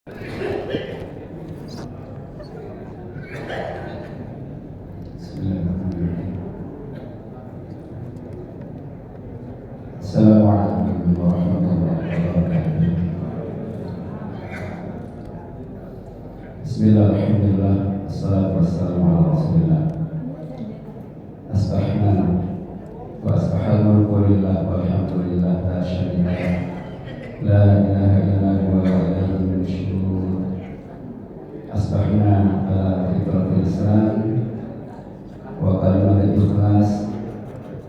Bismillahirrahmanirrahim. Assalamualaikum warahmatullahi wabarakatuh. Bismillahirrahmanirrahim. Assalatu wassalamu ala rasulillah. Asbahna wa asbahal mulku lillah walhamdulillah la syarika lah. La ilaha illa huwa wa ilayhi nusyur. Asbahna ala fitratil Islam wa kalimatul ikhlas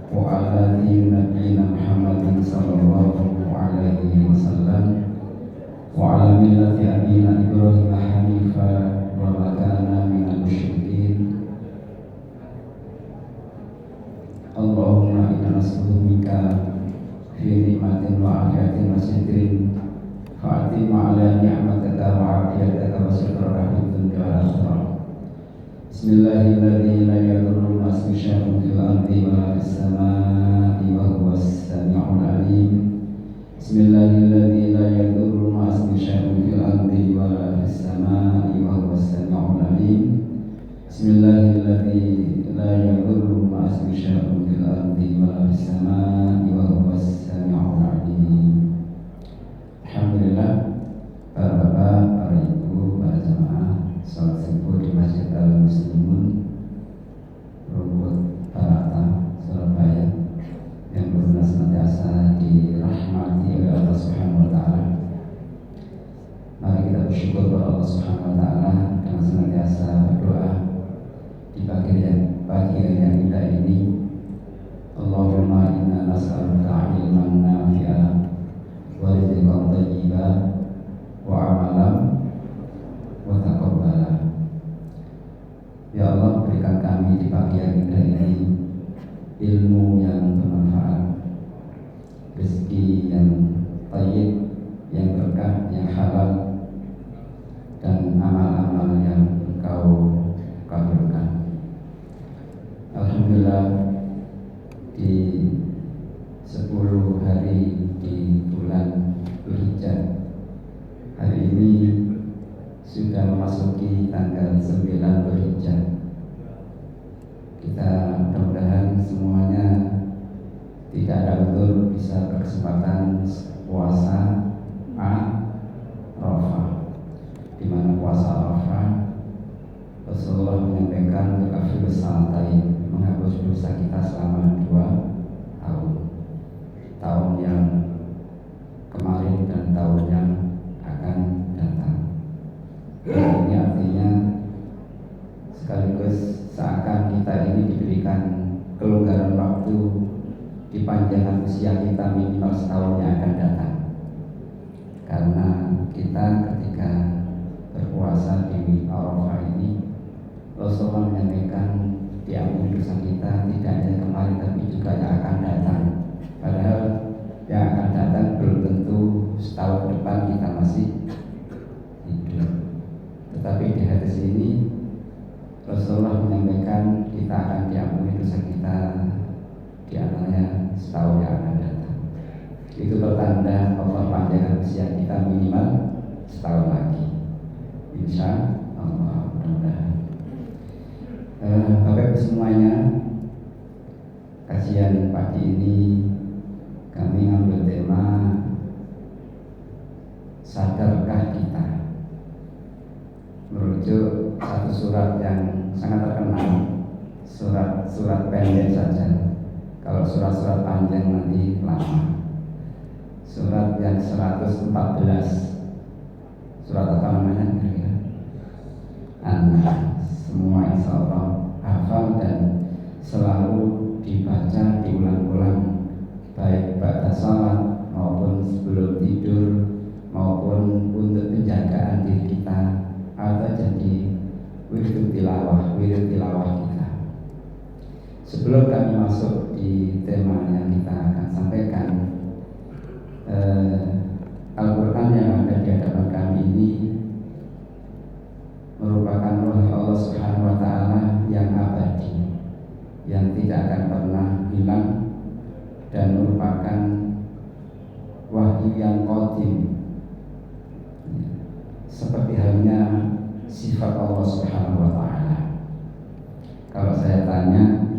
wa ala dini nabiyina Muhammadin sallallahu alaihi wasallam wa ala millati abina Ibrahim hanifa wa ma kana minal musyrikin. Allahumma inna nas'aluka fi ni'matin wa afiatin wa sitrin fa'atim ala ni'mataka wa afiyataka wa sitraka fid dunya wal akhirah. Bismillahirrahmanirrahim. La yadurru ma ismihi syai'un fil ardi wa la fis samaa'i wa huwas sami'ul 'aliim. Bismillahirrahmanirrahim. La yadurru ma ismihi syai'un fil ardi wa la fis samaa'i wa huwas sami'ul 'aliim. Bismillahirrahmanirrahim. La yadurru ma ismihi syai'un fil ardi wa la fis samaa'i wa huwas sami'ul 'aliim. Alhamdulillah, para bapak, para ibu, para jamaah salat subuh di Masjid Al-Muslimun Rumput Barata, Surabaya, yang benar senantiasa dirahmati oleh Allah Subhanahu wa taala. Mari kita bersyukur kepada Allah Subhanahu wa taala dengan senantiasa berdoa di pagi yang indah ini. Allahumma inna nas'aluka ilman nafi'a wa rizqan thayyiban wa amalan wa taqabbala. Ya Allah, berikan kami di pagi yang indah ini ilmu yang bermanfaat, rezeki yang thayyib, yang berkah, yang halal, dan amal-amal yang Engkau kabulkan. Alhamdulillah, di 10 hari di bulan Dzulhijjah, hari ini sudah memasuki tanggal 9 Dzulhijjah. Kita mudah-mudahan semuanya tidak ada udzur bisa berkesempatan puasa Arafah, di mana puasa Arafah Rasulullah menyampaikan kafirus sanatain, menghapus dosa kita selama 2 tahun, tahun yang kemarin dan tahun yang akan datang. Ini artinya sekaligus seakan kita ini diberikan kelonggaran waktu, dipanjangkan usia kita minimal setahun yang akan datang. Karena kita ketika berpuasa di Arafah ini, Rasulullah menyampaikan diampuni dosa kita tidak hanya kemarin tapi juga yang akan datang. Padahal yang akan datang belum tentu setahun depan kita masih hidup. Tetapi di hadis ini Rasulullah menyampaikan kita akan diampuni dosa kita di antaranya setahun yang akan datang. Itu pertanda Allah panjangkan usia kita minimal setahun lagi, insya Allah, mudah-mudahan. Bapak Ibu semuanya, kajian pagi ini kami ambil tema sadarkah kita, merujuk satu surat yang sangat terkenal, surat pendek saja. Kalau surat-surat panjang nanti lama. Surat yang 114, surat apa namanya kira-kira? Semua insya Allah hafal dan selalu dibaca, diulang-ulang, baik pada salat maupun sebelum tidur maupun untuk penjagaan diri kita, atau jadi wirid tilawah kita. Sebelum kami masuk di tema yang kita akan sampaikan, Al-Quran yang ada di hadapan kami ini merupakan wahyu Allah Subhanahu wa taala yang abadi, yang tidak akan pernah hilang, dan merupakan wahyu yang qadim, seperti halnya sifat Allah Subhanahu wa taala. Kalau saya tanya,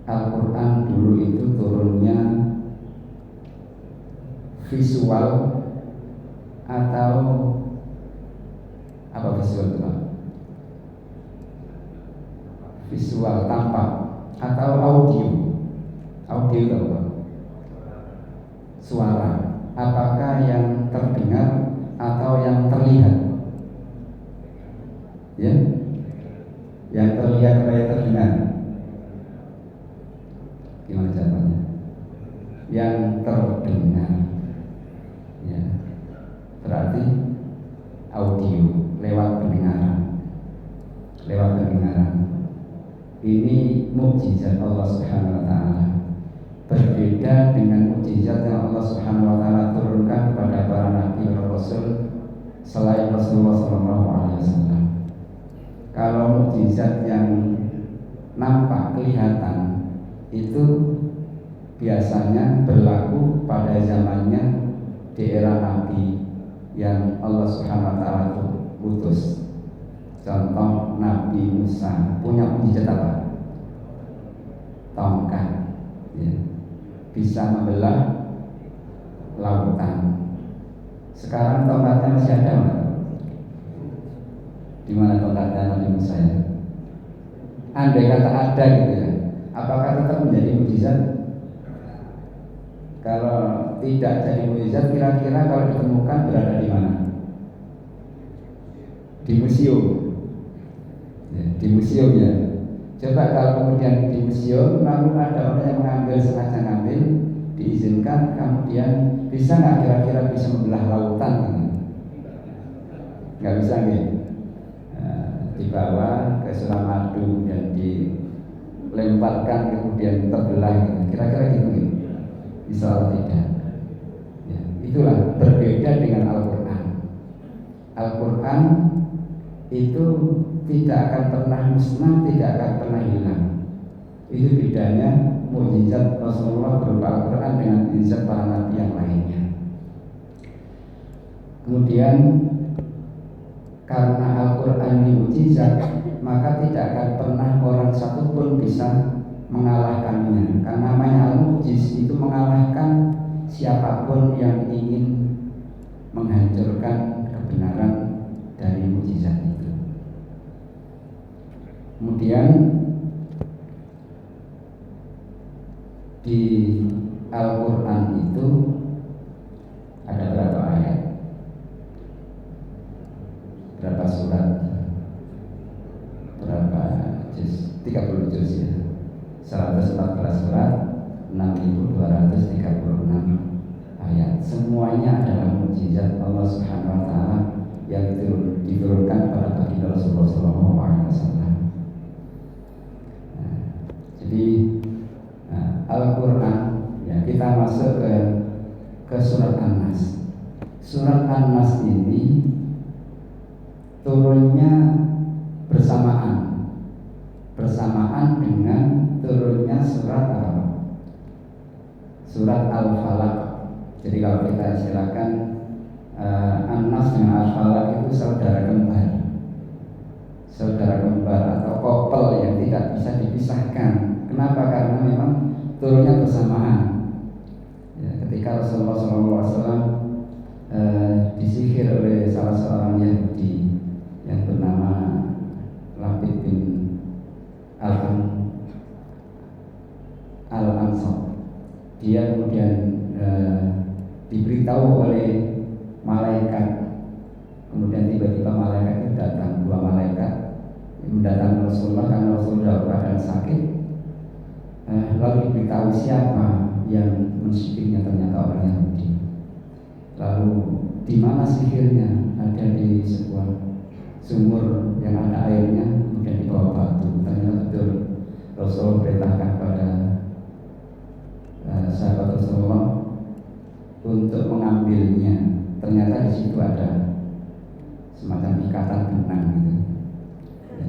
Al-Quran dulu itu turunnya visual atau apa visual itu Pak? Visual tampak atau audio? Audio itu apa? Suara. Apakah yang terdengar atau yang terlihat? Ya, yang terlihat atau yang terdengar? Gimana jawabannya? Yang terdengar. Ya, berarti audio lewat pendengaran. Lewat pendengaran. Ini mukjizat Allah Subhanahu wa taala. Berbeda dengan mukjizat yang Allah Subhanahu wa taala turunkan kepada para nabi dan rasul selain Rasulullah SAW. Kalau mukjizat yang nampak kelihatan itu biasanya berlaku pada zamannya di era nabi yang Allah Subhanahu wa taala utus. Contoh Nabi Musa punya mukjizat apa? Tongkat, ya. Bisa membelah lautan. Sekarang tongkatnya masih ada nggak? Di mana tongkatnya Nabi Musa ya? Andai kata ada gitu ya, apakah tetap menjadi mukjizat? Kalau tidak jadi mukjizat, kira-kira kalau ditemukan berada di mana? Di museum. Ya, di museum ya. Coba kalau kemudian di museum lalu ada orang yang mengambil, sengaja ngambil, diizinkan, kemudian bisa nggak kira-kira bisa membelah lautan? Nggak bisa nih. Dibawa ke Suramadu dan dilemparkan kemudian terbelah. Kira-kira gitu nih. Bisa atau tidak? Ya, itulah berbeda dengan Al-Quran. Al-Quran itu tidak akan pernah musnah, tidak akan pernah hilang. Itu bedanya mukjizat Rasulullah berupa Al-Quran dengan mukjizat para nabi yang lainnya. Kemudian karena Al-Quran ini mukjizat, maka tidak akan pernah orang satu pun bisa mengalahkannya. Karena namanya Al-Mu'jiz itu mengalahkan siapapun yang ingin menghancurkan kebenaran dari mukjizat itu. Kemudian di Al-Quran itu ada berapa ayat? Berapa surat? Berapa juz? 30 juz ya. 114 surat, 6.236 ayat. Semuanya adalah mukjizat Allah Subhanahu wa taala yang diturunkan pada baginda Rasulullah SAW. Jadi Al-Quran ya, kita masuk ke surat An-Nas. Surat An-Nas ini turunnya bersamaan dengan turunnya surat apa? Surat Al-Falaq. Jadi kalau kita istilahkan An-Nas dengan Al-Falaq itu saudara kembar atau couple yang tidak bisa dipisahkan. Kenapa? Karena memang turunnya bersamaan. Ya, ketika Rasulullah SAW disihir oleh salah seorang Yahudi yang bernama Labid bin Al-Ansar, dia kemudian diberitahu oleh malaikat. Kemudian tiba-tiba malaikat itu datang, dua malaikat mendatangi Rasulullah karena Rasulullah keadaan sakit. Lalu diberitahu siapa yang mensihirnya, ternyata orang Yahudi. Lalu di mana sihirnya? Ada di sebuah sumur yang ada airnya, kemudian di bawah batu. Ternyata betul Rasulullah perintahkan pada sahabat Rasulullah untuk mengambilnya. Ternyata di situ ada semacam ikatan benang gitu. Ya.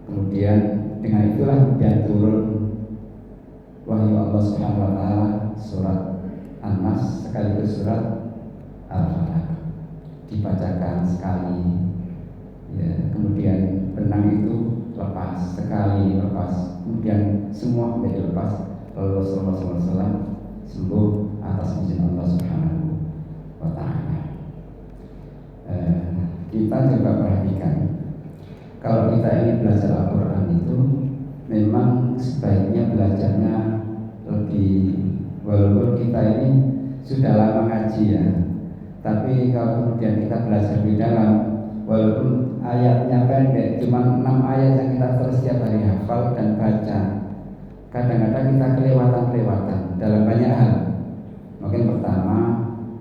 Kemudian dengan itulah kemudian turun wahyu Allah Subhanahu wa taala surat An-Nas sekaligus surat Al-Falaq. dibacakan sekali, ya, kemudian benang itu lepas sekali, lepas, kemudian semua menjadi lepas, lalu Rasulullah SAW sembuh atas izin Allah Subhanahu wa Ta'ala. Kita coba perhatikan, kalau kita ingin belajar Al-Quran itu memang sebaiknya belajarnya lebih, walaupun kita ini sudah lama ngaji ya, tapi kalau kemudian kita belajar di dalam, walaupun ayatnya pendek, cuma 6 ayat yang kita terus setiap hari hafal dan baca, kadang-kadang kita kelewatan dalam banyak hal. Mungkin pertama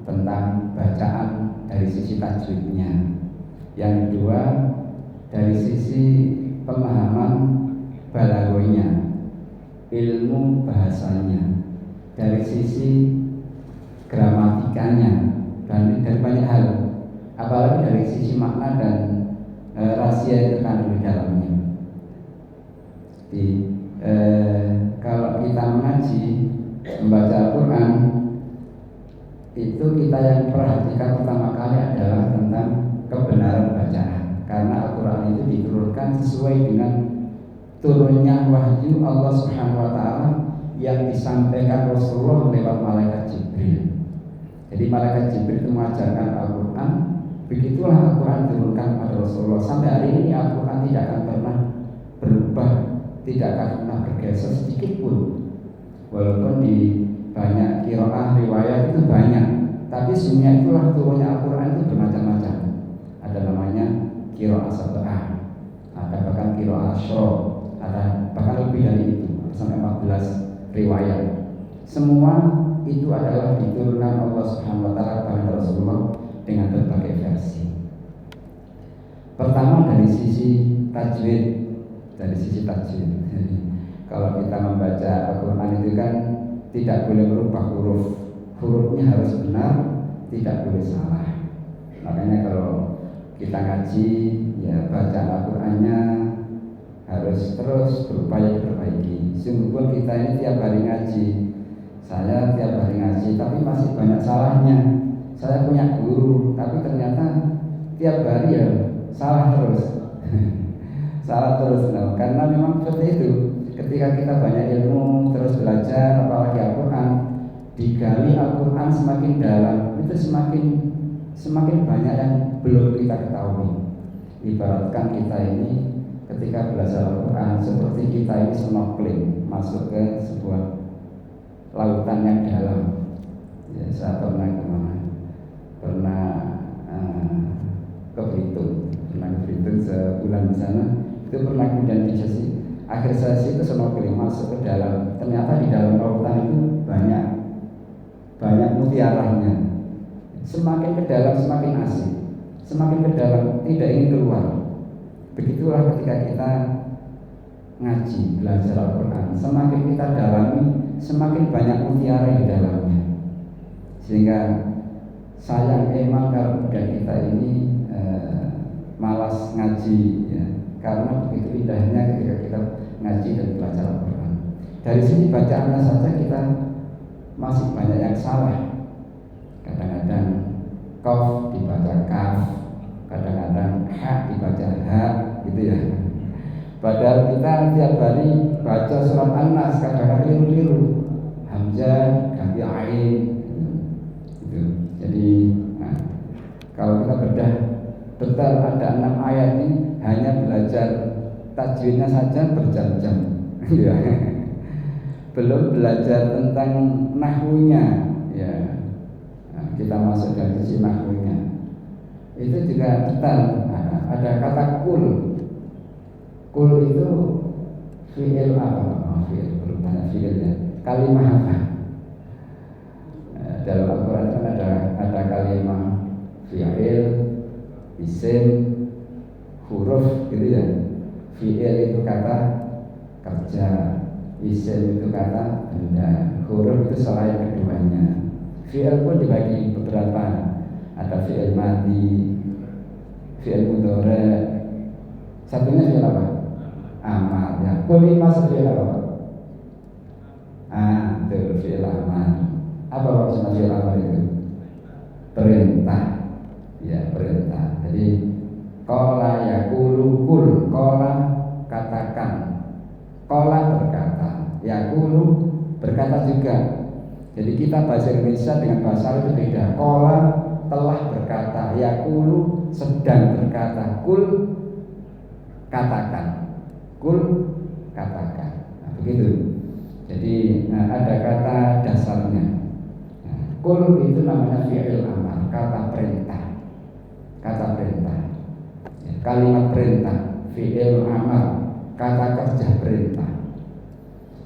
tentang bacaan dari sisi tajwidnya, yang kedua dari sisi pemahaman balagonya, ilmu bahasanya, dari sisi gramatikanya, dan dari banyak hal, apalagi dari sisi makna dan rahasia yang terkandung di dalamnya. Jadi kalau kita mengaji, membaca Al-Quran, itu kita yang perhatikan pertama kali adalah tentang kebenaran bacaan, karena Al-Quran itu diturunkan sesuai dengan turunnya wahyu Allah Subhanahu wa Ta'ala yang disampaikan Rasulullah lewat malaikat Jibril. Jadi malaikat Jibril itu mengajarkan Al-Quran, begitulah Al-Quran diturunkan pada Rasulullah. Sampai hari ini Al-Quran tidak akan pernah berubah, tidak akan pernah bergeser sedikit pun. Walaupun di banyak qiraah riwayat itu banyak, tapi sungguhnya itulah turunnya Al-Quran itu bermacam-macam. Ada namanya qiraah sab'ah, ada bahkan qiraah asyra, ada bahkan lebih dari itu, sampai 14 riwayat. Semua itu adalah diturunkan Allah Subhanahu wa Ta'ala kepada Rasulullah dengan berbagai versi. Pertama dari sisi tajwid, kalau kita membaca Al-Quran itu kan tidak boleh merubah hurufnya harus benar, tidak boleh salah. Makanya kalau kita ngaji, ya baca Al-Qurannya harus terus berupaya diperbaiki. Sungguh pun kita ini tiap hari ngaji, saya tiap hari ngaji, tapi masih banyak salahnya. Saya punya guru, tapi ternyata tiap hari ya salah terus. Salah terus, no. Karena memang seperti itu. Ketika kita banyak ilmu, terus belajar, apalagi Al-Quran, digali Al-Quran semakin dalam, itu semakin banyak yang belum kita ketahui. Ibaratkan kita ini ketika belajar Al-Quran seperti kita ini snorkeling masuk ke sebuah lautan yang dalam. Ya, saya pernah kemana? Pernah ke Belitung, sebulan di sana. Itu pernah kemudian di akhir sesi itu snorkeling masuk ke dalam. Ternyata di dalam lautan itu banyak mutiaranya. Semakin ke dalam semakin asik, semakin ke dalam tidak ingin keluar. Begitulah ketika kita ngaji, belajar Al-Quran, semakin kita dalami, semakin banyak mutiara di dalamnya. Sehingga sayang emang kalau kemudian kita ini malas ngaji, ya, karena begitu indahnya ketika kita ngaji dan belajar Al-Quran. Dari sini bacaannya saja kita masih banyak yang salah. Kadang-kadang qaf dibaca kaf, kadang-kadang ha dibaca ha, gitu ya. Padahal kita tiap hari baca surat An-Nas, kadang-kadang keliru-keliru, hamzah ganti ain, gitu. Jadi kalau kita bedah betul ada 6 ayat ini, hanya belajar tajwidnya saja berjam-jam, ya. Belum belajar tentang nahwunya, ya. Kita masuk dari sisi nahwunya, itu juga betul. Ada kata kul itu fi'il apa? Fi'il, belum banyak fi'ilnya. Kalimah apa? Dalam Al-Quran kan ada kalimah fi'il, isim, huruf, gitu ya. Fi'il itu kata kerja, isim itu kata benda, huruf itu selain keduanya. Fi'il pun dibagi beberapa, ada fi'il madi, fi'il mudhari, satunya fi'il apa? Amal, ya. Kul masuk fi'il apa? Itu fi'il amal. Apa maksudnya fi'il amal itu? Perintah, Ya, perintah. Jadi qala yaqulu kul, qala katakan, qala berkata, yaqulu berkata juga. Jadi kita bahasa Indonesia dengan bahasa Arab itu beda. Qala telah berkata, yaqulu sedang berkata, kul katakan, kul katakan. Nah, begitu. Jadi ada kata dasarnya. Nah, kul itu namanya fi'il amar, kata perintah. Kata perintah. Ya, kalimat perintah, fi'il amar, kata kerja perintah.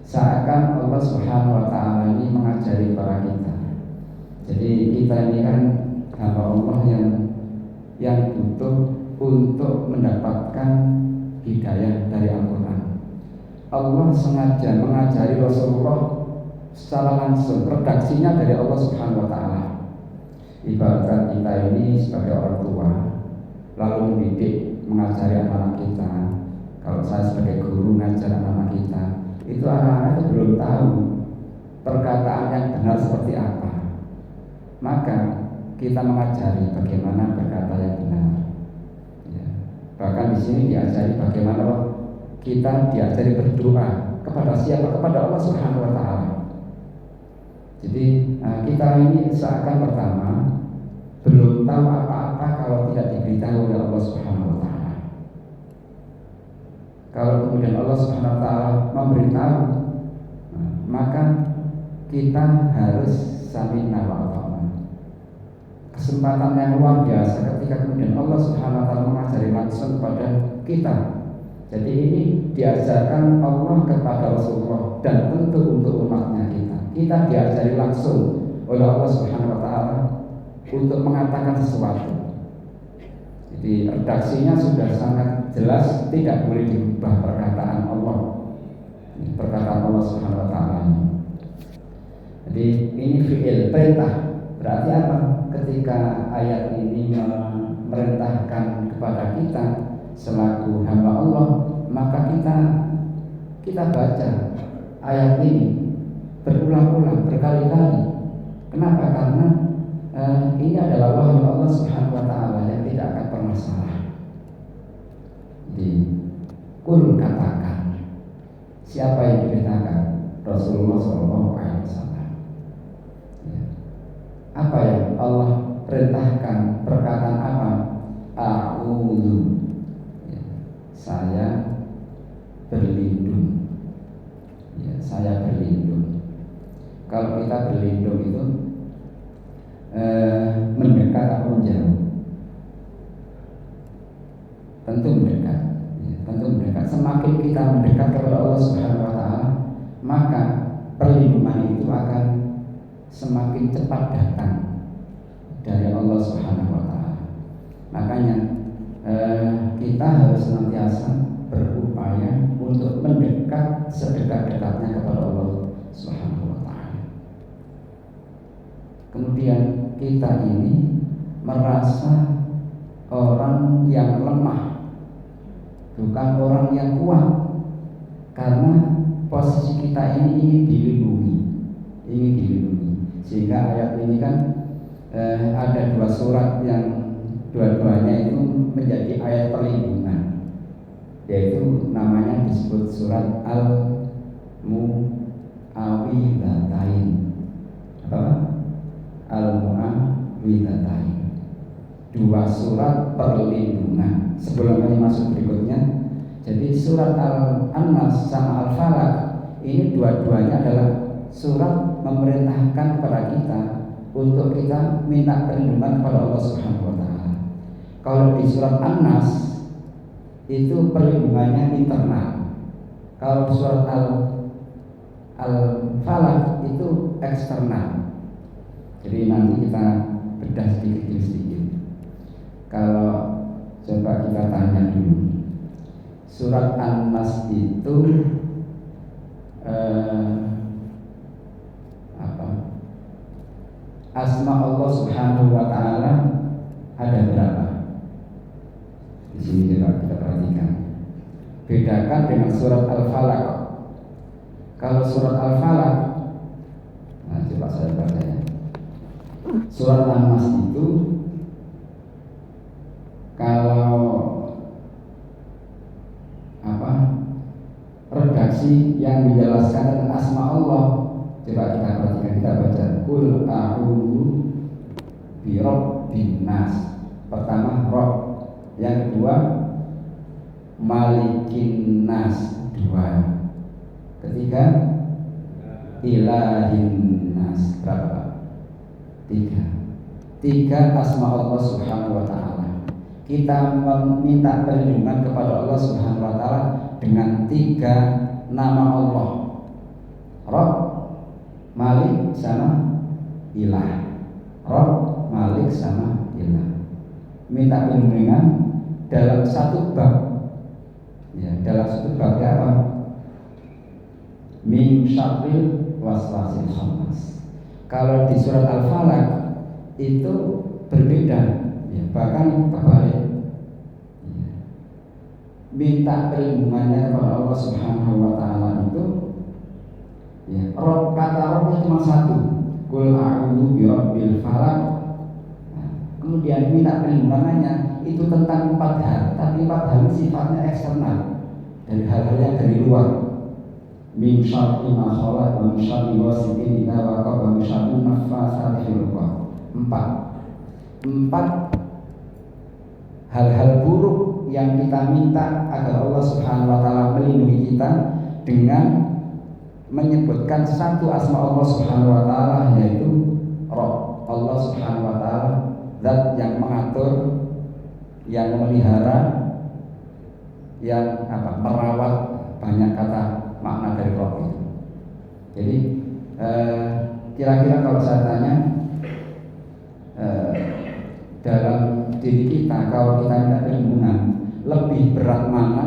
Seakan Allah Subhanahu wa taala ini mengajari para kita. Jadi kita ini kan hamba Allah yang butuh untuk mendapatkan hidayah dari Al-Quran. Allah sengaja mengajari Rasulullah secara langsung, redaksinya dari Allah Subhanahu wa taala. Ibaratkan kita ini sebagai orang tua lalu mendidik, mengajari anak-anak kita. Kalau saya sebagai guru ngajar anak-anak kita, itu anak-anak itu belum tahu perkataan yang benar seperti apa. Maka kita mengajari bagaimana berkata yang benar. Ya. Bahkan di sini diajari bagaimana kita diajari berdoa kepada siapa? Kepada Allah Subhanahu wa taala. Jadi kita ini seakan pertama belum tahu apa-apa kalau tidak diberitahu oleh Allah Subhanahu wa taala. Kalau kemudian Allah Subhanahu wa taala memberitahu, maka kita harus sami'na wa ata'na. Kesempatan yang luar biasa ketika kemudian Allah Subhanahu wa taala mengajari langsung kepada kita. Jadi ini diajarkan Allah kepada Rasulullah dan tentu untuk umatnya kita. Kita diajari langsung oleh Allah Subhanahu wa taala untuk mengatakan sesuatu. Jadi redaksinya sudah sangat jelas, tidak boleh diubah perkataan Allah. Perkataan Allah Subhanahu wa taala. Jadi ini fi'il perintah. Berarti apa? Ketika ayat ini memerintahkan kepada kita selaku hamba Allah, maka kita baca ayat ini berulang-ulang, berkali-kali. Kenapa? Karena ini adalah wahyu Allah Subhanahu wa taala yang tidak akan pernah salah. Di kul katakan. Siapa yang diberitakan? Rasulullah SAW. Ya. Apa yang Allah perintahkan? Perkataan apa? A'udzu. Ya. Saya berlindung. Ya, saya berlindung. Kalau kita berlindung itu mendekat atau menjauh? Tentu mendekat. Ya, tentu mendekat. Semakin kita mendekat kepada Allah Subhanahu wa taala, maka perlindungan itu akan semakin cepat datang dari Allah Subhanahu wa taala. Makanya kita harus senantiasa berupaya untuk mendekat sedekat-dekatnya kepada Allah Subhanahu wa taala. Kemudian kita ini merasa orang yang lemah, bukan orang yang kuat, karena posisi kita ini ingin dilindungi. Sehingga ayat ini kan ada dua surat yang dua-duanya itu menjadi ayat perlindungan, yaitu namanya disebut surat Al-Mu'awwidhatain. Apa? Al-Mu'awwidhatain. Dua surat perlindungan. Sebelum kami masuk berikutnya, jadi surat Al-Nas sama Al-Falaq ini dua-duanya adalah surat memerintahkan kepada kita untuk kita minta perlindungan kepada Allah Subhanahu wa taala. Kalau di surat An-Nas itu perlindungannya internal. Kalau surat Al-Falaq itu eksternal. Jadi nanti kita bedah sedikit. Kalau coba kita tanya dulu, surat An-Nas itu apa? Asma Allah Subhanahu wa taala ada berapa? Di sini kita perhatikan. Bedakan dengan surat Al-Falaq. Kalau surat Al-Falaq, nah coba saya baca ya. Surat An-Nas itu yang menjelaskan tentang asma Allah. Coba kita perhatikan, kita baca Qul a'udzu bi rabbin nas. Pertama Rabb, yang kedua Malikin nas, dua. Ketiga Ilahin nas, berapa? Tiga asma Allah Subhanahu wa ta'ala. Kita meminta perlindungan kepada Allah Subhanahu wa ta'ala dengan tiga nama Allah. Rabb, Malik sama Ilah. Rabb, Malik sama Ilah. Minta perlindungan dalam satu bab. Ya, dalam satu bab apa? Min syarril waswasil khannas. Kalau di surat Al-Falaq itu berbeda, ya, bahkan kebalik. Ya. Minta perlindungannya kepada Allah Subhanahu wa ta'ala itu, ya, Rob, kata Robnya cuma satu, Qul a'udzu birabbil falaq. Nah, kemudian minta perlindungannya itu tentang 4 hal, tapi 4 hal sifatnya eksternal, dari hal-hal yang dari luar. Min syarri ma khalaq wa min syarri ghasiqin idza waqab wa min syarri naffasati fil 'uqad. Empat hal-hal buruk yang kita minta agar Allah Subhanahu wa ta'ala melindungi kita dengan menyebutkan satu asma Allah Subhanahu wa ta'ala, yaitu Rabb. Allah Subhanahu wa ta'ala zat yang mengatur, yang memelihara, yang merawat, banyak kata makna dari Rabb itu. Jadi kira-kira kalau saya tanya, dalam diri kita, kalau kita minta perlindungan, lebih berat mana,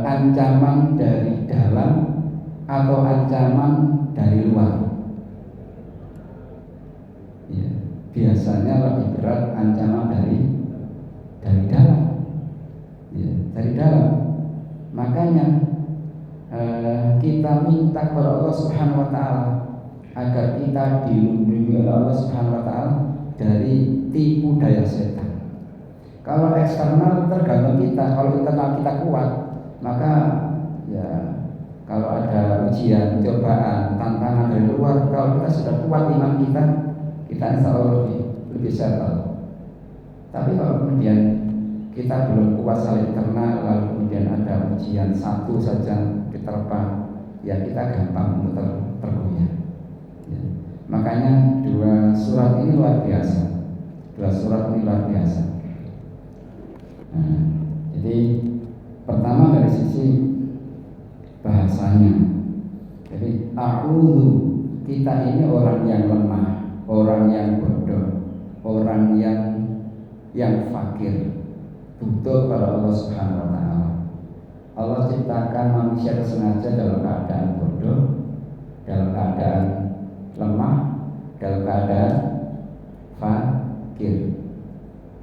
ancaman dari dalam atau ancaman dari luar? Ya, biasanya lebih berat ancaman dari dalam, ya, dari dalam. Makanya kita minta kepada Allah Subhanahu wa ta'ala agar kita dilindungi oleh Allah Subhanahu wa ta'ala dari tipu daya setan. Kalau eksternal tergantung kita, kalau internal kita kuat, maka ya kalau ada ujian, cobaan, tantangan dari luar, kalau kita sudah kuat iman kita insya Allah lebih settle. Tapi kalau kemudian kita belum kuat saling internal, lalu kemudian ada ujian satu saja diterpa, ya kita gampang untuk tergoyah. Ya. Makanya dua surat ini luar biasa. Nah, jadi pertama dari sisi bahasanya. Jadi a'udzu, kita ini orang yang lemah, orang yang bodoh, orang yang fakir, butuh pada Allah Subhanahu wa ta'ala. Allah ciptakan manusia sengaja dalam keadaan bodoh, dalam keadaan lemah, dalam keadaan fakir.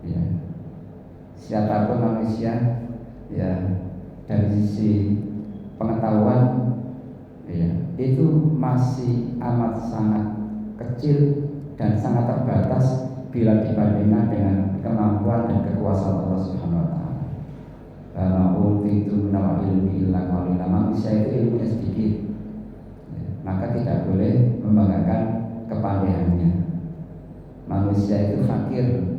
Ya. Siapapun manusia, ya, dari sisi pengetahuan, ya, itu masih amat sangat kecil dan sangat terbatas bila dibandingkan dengan kemampuan dan kekuasaan Allah Subhanahu wa ta'ala. Karena itu minal ilmi illa qalila, manusia itu ilmunya sedikit, ya, maka tidak boleh membanggakan kepandaiannya. Manusia itu fakir,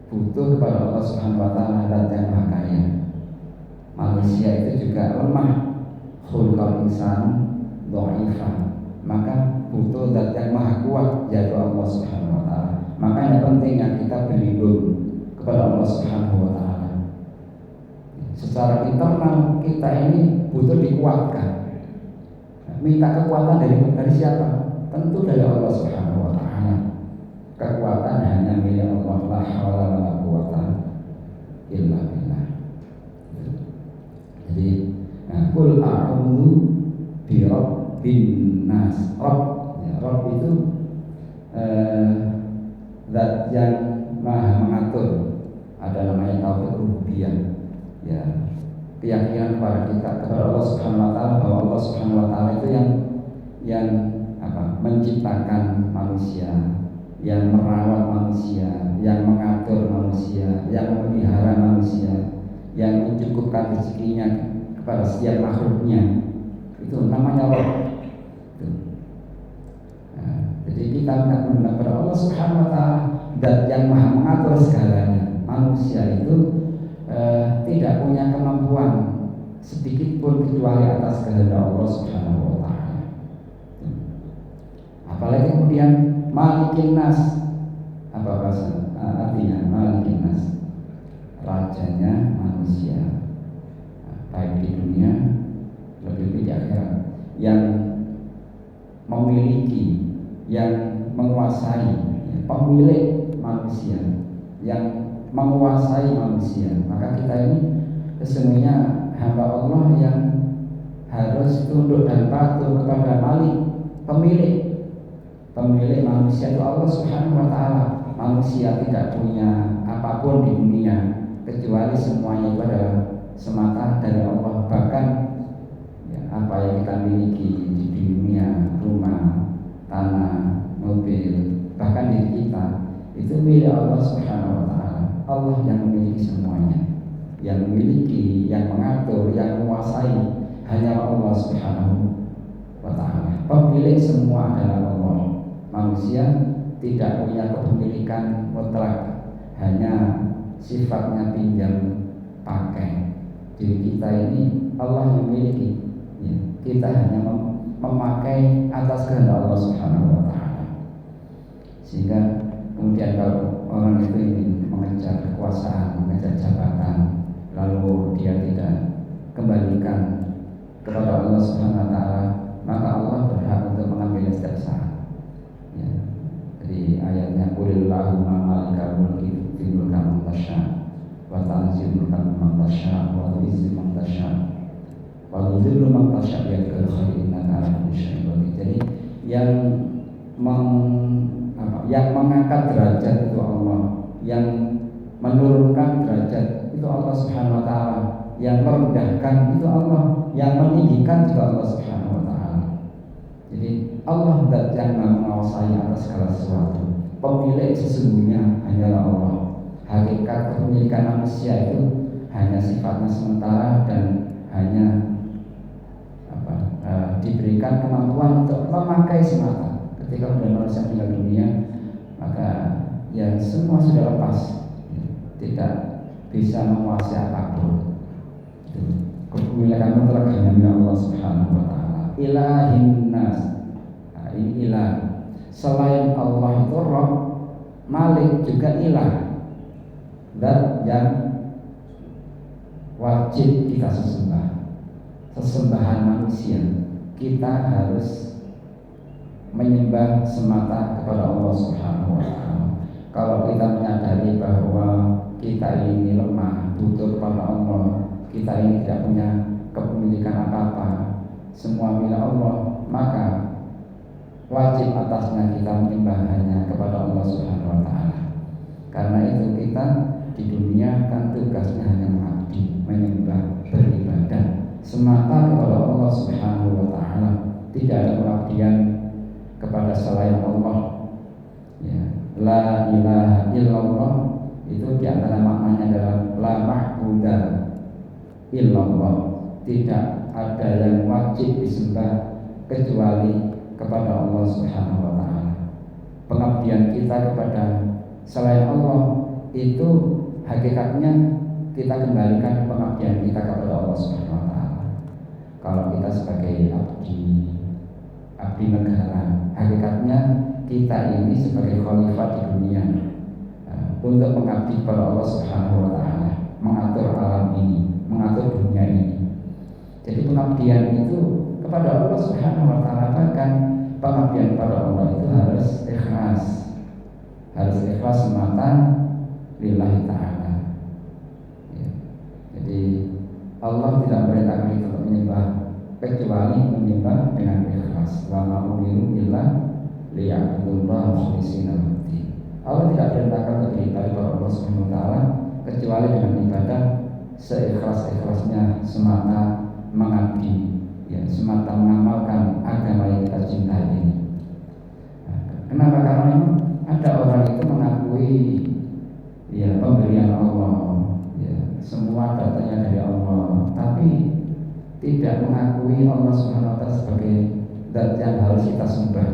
butuh kepada Allah Subhanahu wa ta'ala zat yang maha kaya. Manusia itu juga lemah, khulqal insan dha'ifa, maka butuh zat yang maha kuat, yaitu Allah Subhanahu wa ta'ala. Makanya pentingnya kita berlindung kepada Allah Subhanahu wa ta'ala. Secara internal kita ini butuh dikuatkan. Minta kekuatan dari siapa? Tentu dari Allah Subhanahu wa ta'ala. Kekuatan hanya milik Allah, la haula wala quwata illa billah. Jadi, qul a'udzu bi rabbin nas. Rabb, ya, Rabb itu zat yang maha mengatur. Ada namanya tauhid rububiyah. Ya, keyakinan kepada kita kepada Allah Subhanahu wa ta'ala bahwa Allah Subhanahu wa ta'ala itu yang menciptakan manusia, yang merawat manusia, yang mengatur manusia, yang memelihara manusia, yang mencukupkan rezekinya kepada setiap makhluknya. Itu namanya roh. Itu. Nah, jadi kita mengatakan kepada Allah Subhanahu Wa Taala dan yang maha mengatur segalanya. Manusia itu tidak punya kemampuan sedikit pun kecuali atas kehendak Allah Subhanahu Wa Taala. Apalagi kemudian Malikin Nas, apa bahasa artinya Malikin Nas, rajanya manusia, baik di dunia lebih di akhirat, yang memiliki, yang menguasai, pemilik manusia, yang menguasai manusia. Maka kita ini sesungguhnya hamba Allah yang harus tunduk dan patuh kepada Malik, pemilik manusia itu Allah Subhanahu Wa Taala. Manusia tidak punya apapun di dunia kecuali semuanya itu adalah semata dari Allah. Bahkan ya, apa yang kita miliki di dunia, rumah, tanah, mobil, bahkan diri kita itu milik Allah Subhanahu Wa Taala. Allah yang memiliki semuanya, yang memiliki, yang mengatur, yang menguasai hanya Allah Subhanahu Wa Taala. Pemilik semua adalah Allah. Manusia tidak punya kepemilikan mutlak, hanya sifatnya pinjam pakai. Jadi kita ini Allah yang memiliki, ya, kita hanya memakai atas kehendak Allah Subhanahu Wa Taala. Sehingga kemudian kalau orang itu ingin mengejar kekuasaan, mengejar jabatan, lalu dia tidak kembalikan kepada Allah Subhanahu Wa Taala, maka Allah berhak untuk mengambil setiap saat. Ya. Jadi ayatnya Qulillahumma malikal mulki tu'til mulka man tasha wa tanzilul mulka man tasha wa tu'izzu man tasha wa tudhillu man tasha bi yadikal khair innaka ala kulli syai'in qadir. Jadi yang mengangkat derajat itu Allah, yang menurunkan derajat itu Allah Subhanahu Wa Taala, yang merendahkan itu Allah, yang meninggikan juga Allah Subhanahu Wa Taala. Jadi Allah zat yang menguasai atas segala sesuatu. Pemilik sesungguhnya hanyalah Allah. Hakikat kepemilikan manusia itu hanya sifatnya sementara dan hanya diberikan kemampuan untuk memakai semata. Ketika sudah manusia meninggal dunia, maka ya semua sudah lepas, tidak bisa menguasai apapun. Kepemilikan mutlak hanya milik Allah Subhanahu Wa Taala. Ilahin nas, ini ilah. Selain Allah itu Rabb, Malik juga ilah, zat yang wajib kita sembah. Sesembahan manusia kita harus menyembah semata kepada Allah Subhanahu Wa Taala. Kalau kita menyadari bahwa kita ini lemah, butuh kepada Allah, kita ini tidak punya kepemilikan apa-apa, semua milik Allah, maka wajib atasnya kita menyembah hanya kepada Allah Subhanahu Wa Taala. Karena itu kita di dunia kan tugasnya hanya mengabdi, menyembah, beribadah semata kepada Allah Subhanahu Wa Taala. Tidak ada pengabdian kepada selain Allah. Ya, la ilaha illallah itu diantara maknanya adalah la ma'budah illallah. Tidak ada yang wajib disembah kecuali kepada Allah Subhanahu Wa Taala. Pengabdian kita kepada selain Allah itu hakikatnya kita kembalikan pengabdian kita kepada Allah Subhanahu Wa Taala. Kalau kita sebagai abdi negara, hakikatnya kita ini sebagai khalifah di dunia untuk mengabdi kepada Allah Subhanahu Wa Taala, mengatur alam ini, mengatur dunia ini. Jadi pengabdian itu kepada Allah Subhanahu Wa Taala, bahkan pengabdian kepada Allah itu harus ikhlas semata lillahi ta'ala. Ya. Jadi Allah tidak memerintahkan kita untuk menyembah kecuali menyembah dengan ikhlas. Wa ma umiru illa liya'budullaha mukhlishina lahu-d-din. Allah tidak perintahkan untuk beribadah kepada Allah Subhanahu Wa Taala kecuali dengan ibadah seikhlas-ikhlasnya, semata mengabdi, ya, semata mengamalkan agama yang kita cintai ini. Kenapa? Karena memang ada orang itu mengakui ya pemberian Allah, ya, semua datanya dari Allah, tapi tidak mengakui Allah Subhanahu wa taala sebagai zat yang harus kita sembah.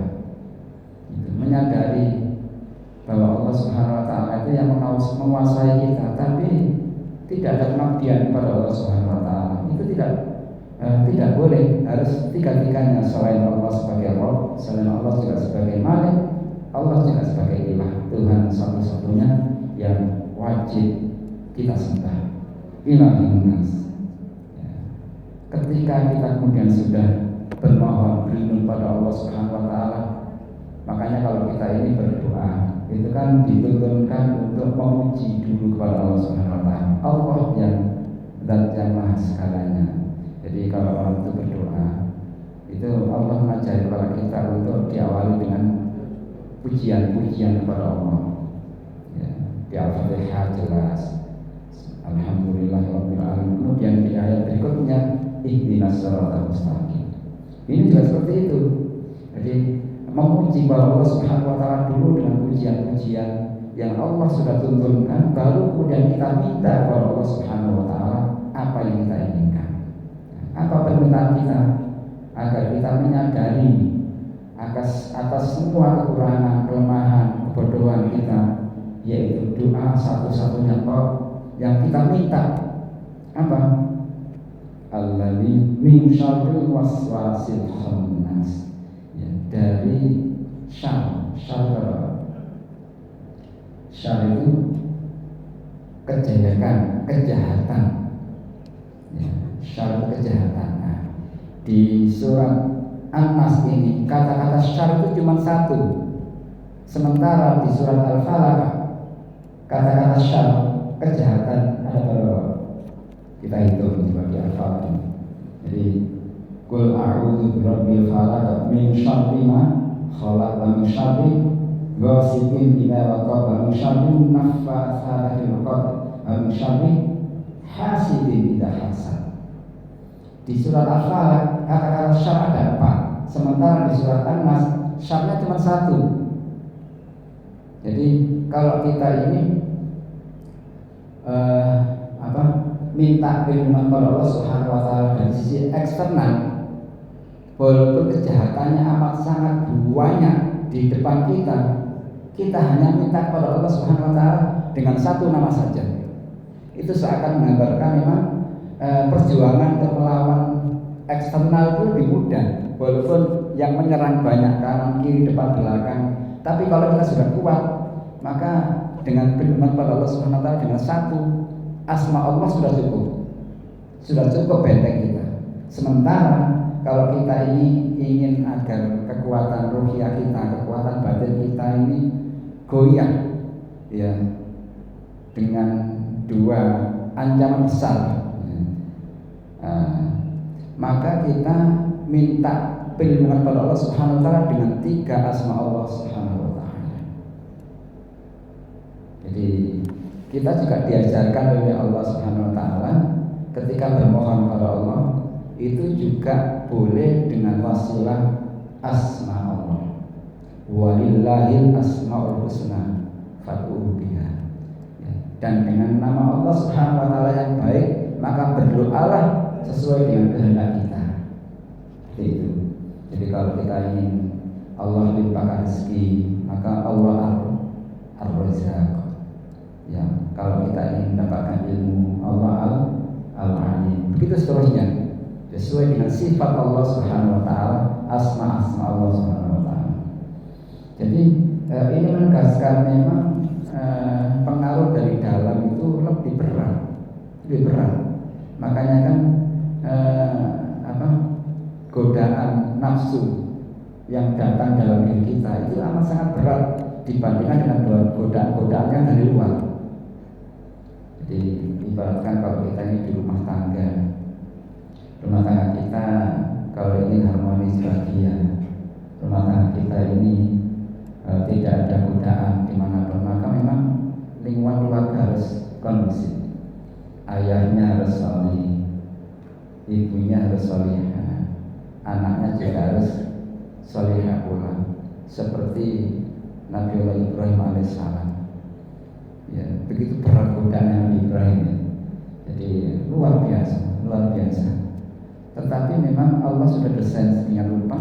Menyadari bahwa Allah Subhanahu wa taala itu yang menguasai kita, tapi tidak ada pengabdian kepada Allah Subhanahu wa taala. Itu tidak boleh, harus tiga-tiganya, selain Allah sebagai Rabb, selain Allah juga sebagai Malik, Allah juga sebagai Ilah, Tuhan satu-satunya yang wajib kita sembah. Ilahun nas. Ketika kita kemudian sudah bermohon berlindung pada Allah Subhanahu wa taala, makanya kalau kita ini berdoa, itu kan dituntunkan untuk memuji dulu kepada Allah Subhanahu wa taala. Allah yang zat yang maha segalanya. Jadi kalau orang itu berdoa, itu Allah mengajari kepada kita untuk diawali dengan pujian-pujian kepada Allah. Ya, di Al-Fatihah jelas, Alhamdulillahirabbil alamin. Kemudian di ayat berikutnya, ihdinas shiratal mustaqim. Ini juga seperti itu. Jadi memuji kepada Allah Subhanahu wa taala dulu dengan pujian-pujian yang Allah sudah tuntunkan, baru kemudian kita minta kepada Allah Subhanahu wa taala apa yang kita inginkan. Apa permintaan kita, agar kita menyadari atas semua kekurangan, kelemahan, kebodohan kita, yaitu doa satu-satunya kok yang kita minta apa? Allazi min syarril waswasil khannas. Ya, dari syar itu kejelekan, kejahatan. Ya, syar kejahatan. Nah, di surat An-Nas ini kata-kata syar itu cuma satu. Sementara di surat Al-Falaq kata-kata syar kejahatan ada berapa? Kita hitung coba di Al-Falaq. Jadi qul a'udzu birabbil falaq min syarri ma khalaq wa min syarri ghasiqin idza waqab wa min syarri naffatsati fil 'uqad wa min syarri hasidin idza hasad. Di surat Al-Falaq kata-kata syar ada 4, sementara di surat An-Nas syarnya cuma 1. Jadi kalau kita ini minta perlindungan pada Allah Subhanahu wa taala dari sisi eksternal, walaupun kejahatannya amat sangat banyak di depan kita, kita hanya minta kepada Allah Subhanahu wa taala dengan satu nama saja. Itu seakan menggambarkan memang perjuangan untuk melawan eksternal itu lebih mudah, walaupun yang menyerang banyak kanan kiri depan belakang. Tapi kalau kita sudah kuat, maka dengan perlindungan pada Allah Subhanahu wa taala dengan satu asma Allah sudah cukup benteng kita. Sementara kalau kita ini ingin agar kekuatan ruhiyah kita, kekuatan batin kita ini goyah, ya, dengan 2 ancaman besar, maka kita minta perlindungan pada Allah Subhanahu wa taala dengan 3 asma Allah Subhanahu wa taala. Jadi kita juga diajarkan oleh Allah Subhanahu wa taala ketika bermohon pada Allah itu juga boleh dengan wasilah asma Allah. Walillahil asmaul husna fad'uhu biha. Dan dengan nama Allah Subhanahu wa taala yang baik, maka berdoalah sesuai dengan kehendak kita. Itu. Jadi kalau kita ingin Allah limpahkan rezeki, maka Allah ar-Razzaq. Ya, kalau kita ingin mendapatkan ilmu, Allah al-Alim. Begitu seterusnya, sesuai dengan sifat Allah Subhanahu wa taala, asma-asma Allah Subhanahu wa taala. Jadi ini menegaskan memang pengaruh dari dalam itu lebih berat. Makanya kan godaan nafsu yang datang dalam diri kita itu amat sangat berat dibandingkan dengan godaan-godaan yang dari luar. Jadi ibaratkan kalau kita ini di rumah tangga kita kalau ingin harmonis bahagia, rumah tangga kita ini tidak ada godaan dimanapun, maka memang lingkungan keluarga harus kondusif. Ayahnya harus salih, ibunya harus salihah, anaknya juga harus salihah pula, seperti Nabiullah Ibrahim alaihissalam. Ya, begitu berat godaan Nabi Ibrahim ya. Jadi luar biasa. Tetapi memang Allah sudah desain sedemikian rupa.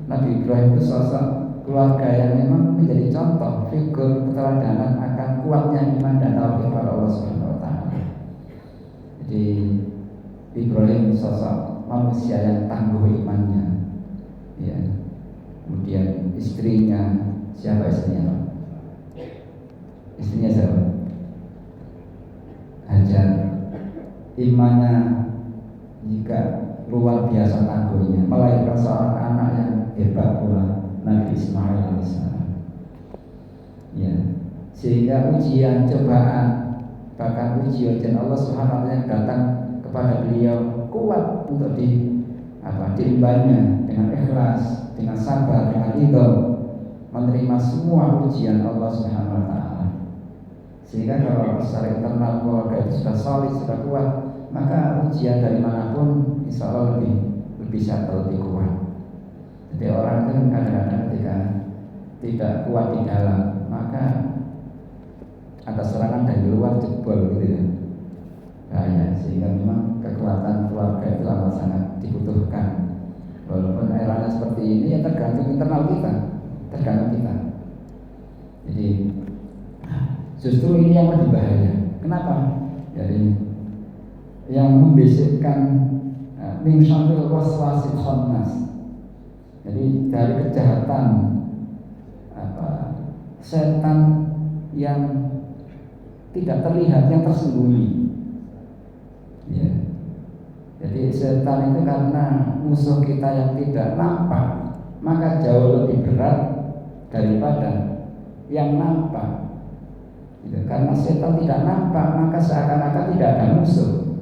Nabi Ibrahim itu sosok keluarga yang memang menjadi contoh figur keteladanan akan kuatnya iman dan tauhid kepada Allah Subhanahu wa taala. Jadi Ibrahim sosok manusia yang tangguh imannya. Ya. Kemudian istrinya, siapa istrinya? Istrinya siapa? Hajar. Imannya jika luar biasa tangguhnya, melahirkan seorang anak yang hebat pula, Nabi Ismail alaihissalam. Ya, sehingga ujian, cobaan, bahkan ujian Allah Subhanahu wa taala yang datang kepada beliau kuat untuk diimbangnya dengan ikhlas, dengan sabar, dengan ridho, menerima semua ujian Allah Subhanahu wa taala. Sehingga kalau secara internal keluarga itu sudah solid, sudah kuat, maka ujian dari manapun insya Allah lebih satu, lebih kuat. Jadi orang itu kadang-kadang ketika tidak kuat di dalam, maka ada serangan dari luar jebol gitu ya. Bahaya. Sehingga memang kekuatan keluarga itu amat sangat dibutuhkan. Walaupun eranya seperti ini ya tergantung internal kita, tergantung kita. Jadi justru ini yang lebih bahaya. Kenapa? Jadi yang membisikkan min syarril waswasil khannas. Jadi dari kejahatan setan yang tidak terlihat, yang tersembunyi. Ya. Jadi setan itu karena musuh kita yang tidak nampak, maka jauh lebih berat daripada yang nampak. Gitu. Karena setan tidak nampak, maka seakan-akan tidak ada musuh.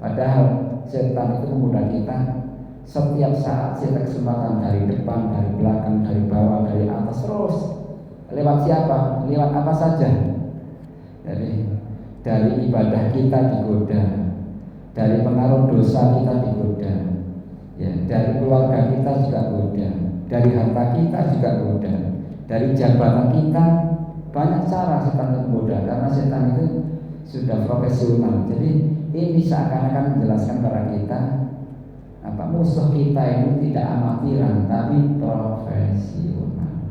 Padahal setan itu menggoda kita setiap saat, setiap kesempatan, dari depan, dari belakang, dari bawah, dari atas, terus. Lewat siapa? Lewat apa saja. Jadi dari ibadah kita digoda, dari pengaruh dosa kita digoda, ya, dari keluarga kita juga goda, dari harta kita juga goda, dari jabatan kita. Banyak cara setan menggoda, karena setan itu sudah profesional. Jadi ini seakan-akan menjelaskan kepada kita musuh kita ini tidak amatiran tapi profesional.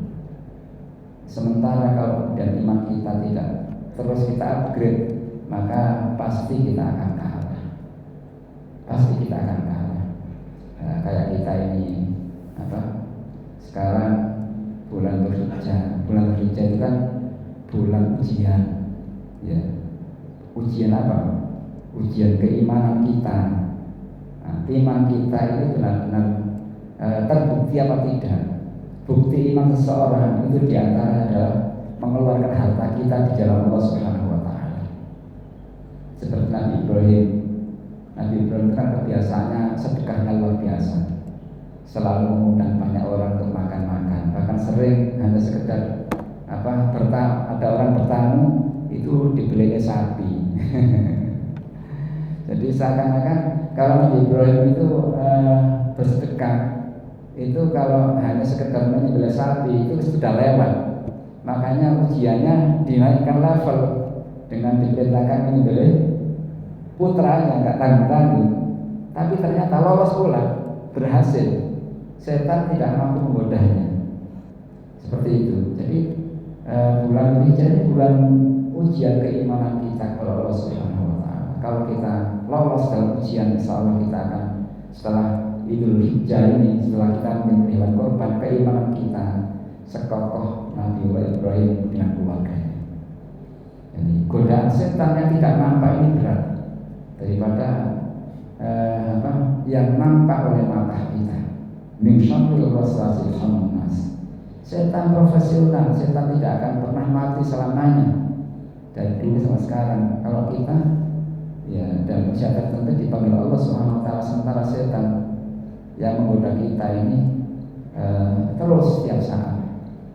Sementara kalau kemudian iman kita tidak terus kita upgrade, maka pasti kita akan kalah. Pasti kita akan kalah. Kayak kita ini sekarang bulan Dzulhijjah. Bulan Dzulhijjah itu kan bulan ujian, ya. Ujian apa? Ujian keimanan kita. Iman kita itu benar-benar terbukti apa tidak. Bukti iman seseorang itu diantaranya adalah mengeluarkan harta kita di jalan Allah Subhanahu wa taala. Seperti Nabi Ibrahim. Nabi Ibrahim kan kebiasaannya sedekahnya luar biasa. Selalu mengundang banyak orang untuk makan-makan. Bahkan sering hanya sekedar ada orang bertamu itu dibelinya sapi. Jadi seakan-akan kalau Nabi Ibrahim itu bersedekah, itu kalau hanya sekedar menyembelih sapi itu sudah lewat. Makanya ujiannya dinaikkan level dengan diperintahkan menyembelih putranya, nggak tanggung-tanggung. Tapi ternyata lolos pula, berhasil. Setan tidak mampu menggodanya. Seperti itu. Jadi bulan ini jadi bulan ujian keimanan kita kepada Allah Subhanahu wa taala. Kalau kita lolos dalam ujian, insyaallah kita akan setelah Idul Hijjah ini, setelah kita menyembelih hewan korban, keimanan kita sekokoh Nabi Ibrahim dengan keluarganya. Jadi godaan setan yang tidak nampak ini berat daripada yang nampak oleh mata kita. Min syarril waswasil khannas. Setan profesional, setan tidak akan pernah mati selamanya. Dari dulu sampai sekarang, kalau kita dan usia tertentu dipanggil Allah Subhanahu wa taala, sementara setan yang menggoda kita ini terus setiap saat.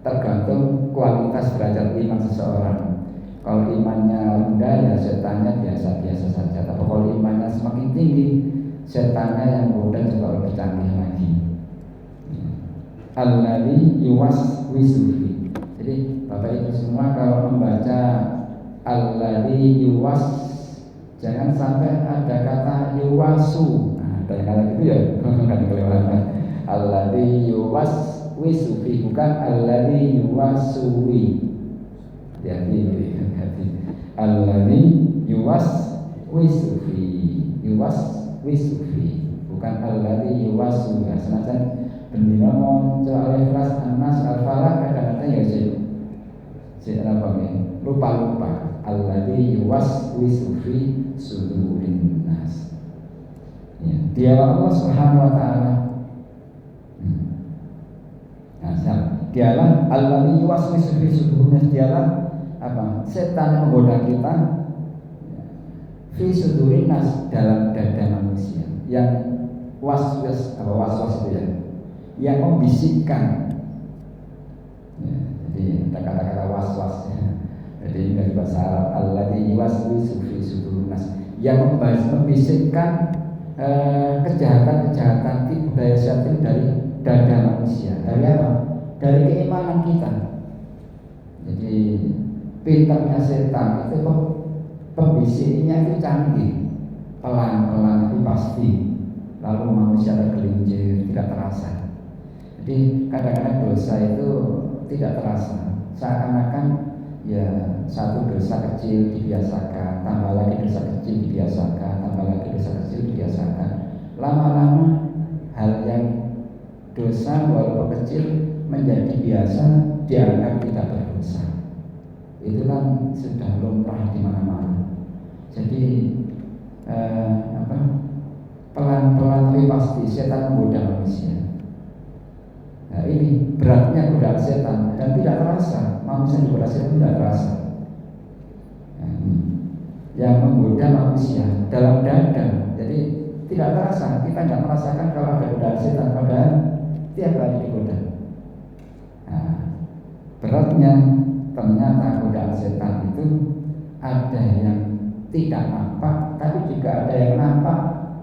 Tergantung kualitas derajat iman seseorang. Kalau imannya rendah, ya setannya biasa-biasa saja. Tapi kalau imannya semakin tinggi, setannya yang menggoda juga lebih canggih lagi. Alladzi yuwaswisu fi. Jadi Bapak Ibu semua kalau membaca alladzi yuwas, jangan sampai ada kata yuwasu. Ada yang kata gitu ya, bukan kelewatan. Alladzi yuwaswisu fi, bukan alladzi yuwaswi. Hati-hati. Alladzi yuwaswisu fi, yuwaswisu fi, bukan alladzi yuwasu. Ya, senajan bendina maca al-ikhlas, an-nas, al-falaq kadang-kadang ya sik apa nih? Lupa-lupa. Alladzi yuwaswisu fi sudurin nas. Ya, dia Allah Subhanahu wa taala. Nah, dialah alladzi yuwaswisu fi sudurin nas, dialah apa? Setan yang menggoda kita fi sudurin nas, dalam dada manusia. Yang waswas, apa waswas itu ya? Yang membisikkan. Ya, jadi ada kata-kata waswas ya. Jadi dari bahasa Arab alladzi yuwaswisu fi sudurin nas, yang membisikkan kejahatan-kejahatan budaya syaitan dari dada manusia. Dari apa? Dari keimanan kita. Jadi pintarnya setan itu pembisiknya itu canggih, pelan-pelan tapi pasti. Lalu manusia tergelincir, tidak terasa. Jadi kadang-kadang dosa itu tidak terasa, seakan-akan ya satu dosa kecil dibiasakan, tambah lagi dosa kecil dibiasakan, tambah lagi dosa kecil dibiasakan. Lama-lama hal yang dosa walaupun kecil menjadi biasa, dianggap tidak berdosa. Itu kan sudah lumrah di mana-mana. Jadi pelan-pelan tapi pasti setan menggoda manusia. Nah, ini beratnya godaan setan dan tidak terasa. Manusia digoda setan tidak terasa. Nah, yang menggoda manusia dalam dada, jadi tidak terasa. Kita tidak merasakan kalau ada godaan setan, padahal tiap hari digoda. Nah, beratnya ternyata godaan setan itu ada yang tidak nampak, tapi juga ada yang nampak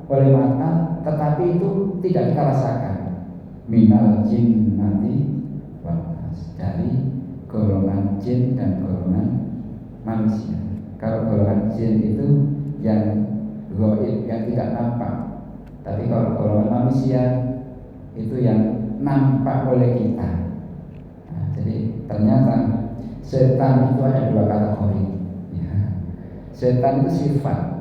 oleh mata, tetapi itu tidak kita rasakan. Minal jinnati wal nas, dari golongan jin dan golongan manusia. Kalau golongan jin itu yang gaib, yang tidak nampak, tapi kalau golongan manusia itu yang nampak oleh kita. Nah, jadi ternyata setan itu ada dua kategori. Ya. Setan itu sifat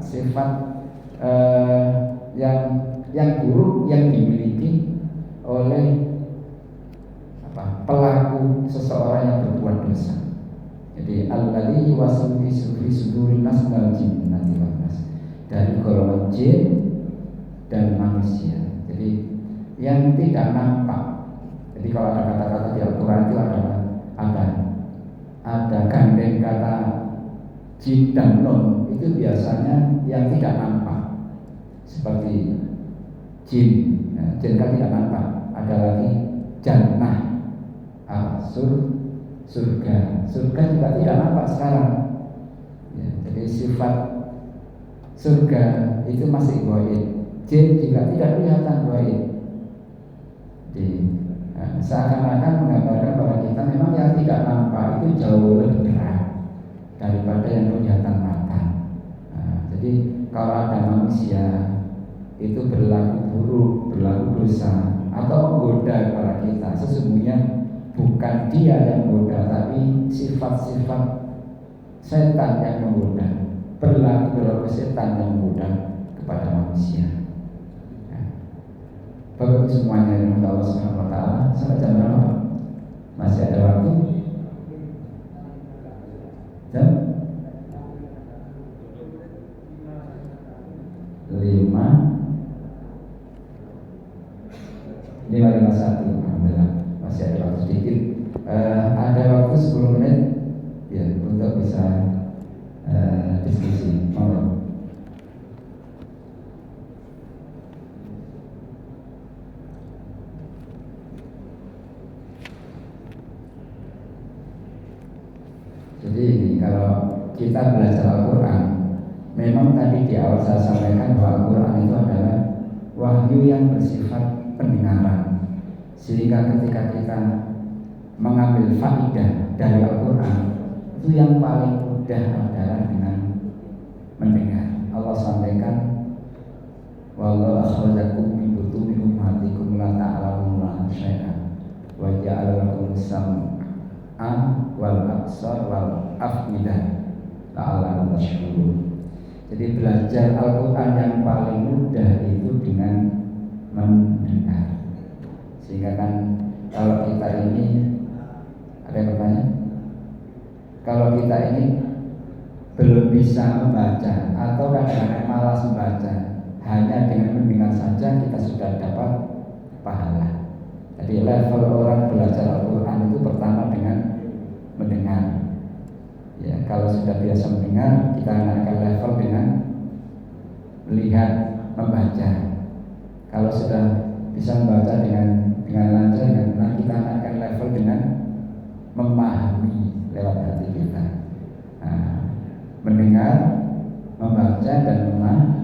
yang buruk yang dimiliki oleh pelaku seseorang yang berbuat dosa. Jadi alladzi yuwaswisu fi sudurin nas minal jinnati wan nas, dari golongan jin dan manusia. Jadi yang tidak nampak. Jadi kalau ada kata-kata di Al-Quran itu ada gandeng kata jin dan nun, itu biasanya yang tidak nampak, seperti jin. Nah, jin kan tidak nampak. Ada lagi jannah, surga juga tidak nampak sekarang. Ya, jadi sifat surga itu masih gaib, jin juga tidak kelihatan gaib. Seakan-akan menggambarkan bahwa kita memang yang tidak nampak itu jauh lebih berat daripada yang kelihatan mata. Nah, jadi kalau ada manusia itu berlaku buruk, berlaku dosa atau menggoda kepada kita, sesungguhnya bukan dia yang menggoda, tapi sifat-sifat setan yang menggoda, berlaku setan yang menggoda kepada manusia. Bapak semuanya yang Allah Subhanahu wa taala, sampai jam berapa? Masih ada waktu? Jam 5:51. Alhamdulillah masih ada waktu sedikit. Ada waktu 10 menit ya untuk bisa diskusi. Mohon. Jadi ini kalau kita belajar Al-Quran, memang tadi di awal saya sampaikan bahwa Al-Quran itu adalah wahyu yang bersifat pendengaran, sehingga ketika kita mengambil faidah dari Al-Quran, itu yang paling mudah adalah dengan mendengar. Allah sampaikan, wallahu akhrajakum wal absar wal afidah la'allakum tashkurun. Jadi belajar Al-Quran yang paling mudah itu dengan mendengar. Sehingga kan kalau kita ini, ada yang bertanya, kalau kita ini belum bisa membaca atau kadang-kadang malas membaca, hanya dengan mendengar saja kita sudah dapat pahala. Jadi level orang belajar Al-Quran itu pertama dengan mendengar. Ya, kalau sudah biasa mendengar, kita akan level dengan melihat, membaca. Kalau sudah bisa membaca dengan lancar, kita akan level dengan memahami lewat hati kita. Nah, mendengar, membaca dan memahami.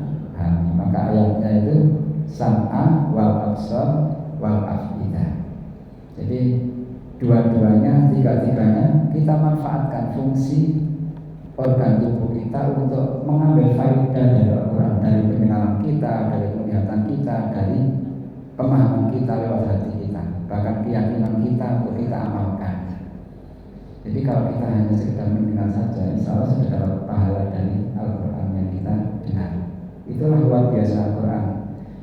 Maka ayatnya itu sam'a wal absar wal afidah. Jadi dua-duanya, tiga-tiganya kita manfaatkan fungsi organ tubuh kita untuk mengambil faedah dari Al-Quran, dari pendengaran kita, dari penglihatan kita, dari pemahaman kita lewat hati kita, bahkan keyakinan kita untuk kita amalkan. Jadi kalau kita hanya sekedar mendengar saja, insya Allah sudah dapat pahala dari Al-Quran yang kita dengar. Itulah luar biasa Al-Quran.